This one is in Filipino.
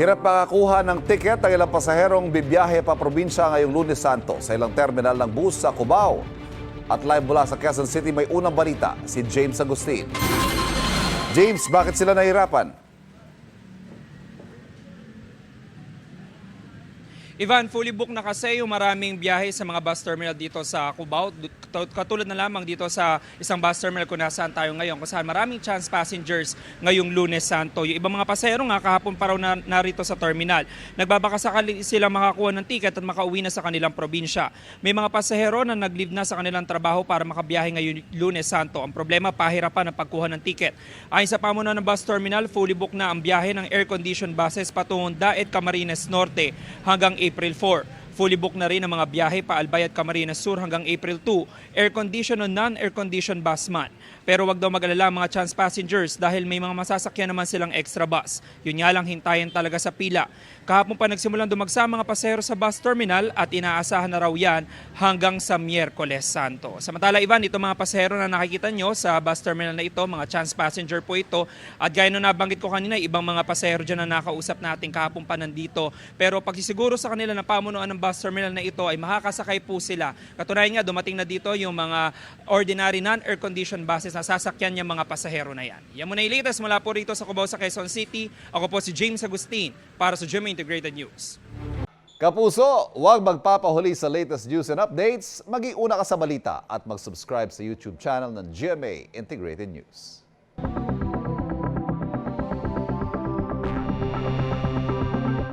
Hirap makakuha ng tiket ang ilang pasaherong bibiyahe pa probinsya ngayong Lunes Santo sa ilang terminal ng bus sa Cubao. At live mula sa Quezon City may unang balita, si James Agustin. James, bakit sila nahirapan? Ivan, fully book na kasi yung maraming biyahe sa mga bus terminal dito sa Cubao. Katulad na lamang dito sa isang bus terminal kung nasaan tayo ngayon. Kung saan maraming chance passengers ngayong Lunes Santo. Yung ibang mga pasahero nga kahapon pa raw narito sa terminal. Nagbabaka sakali silang makakuha ng ticket at makauwi na sa kanilang probinsya. May mga pasahero na nag-leave na sa kanilang trabaho para makabiyahe ngayong Lunes Santo. Ang problema, pahirapan ang pagkuha ng ticket. Ayon sa pamunuan ng bus terminal, fully book na ang biyahe ng air-conditioned buses patungong Daet, Camarines Norte hanggang April 4. Fully book na rin ang mga biyahe pa Albay at Camarines Sur hanggang April 2, air-condition o non-air-condition bus man. Pero wag daw mag-alala ang mga chance passengers dahil may mga masasakyan naman silang extra bus. Yun nga lang, hintayin talaga sa pila. Kahapon pa nagsimulang dumagsa ang mga pasahero sa bus terminal at inaasahan na raw yan hanggang sa Miyerkules Santo. Samantala, Ivan, ito mga pasahero na nakikita nyo sa bus terminal na ito, mga chance passenger po ito. At gaya nung nabanggit ko kanina, ibang mga pasahero dyan na nakausap natin kahapon pa nandito. Pero pagsisiguro sa kanila na pamunuan ng bus terminal na ito ay makakasakay po sila. Katunayan nga, dumating na dito yung mga ordinary non-air-conditioned buses na sasakyan yung mga pasahero na yan. Yan muna yung latest mula po rito sa Cubao sa Quezon City. Ako po si James Agustin para sa GMA Integrated News. Kapuso, huwag magpapahuli sa latest news and updates. Mag-iuna ka sa balita at mag-subscribe sa YouTube channel ng GMA Integrated News.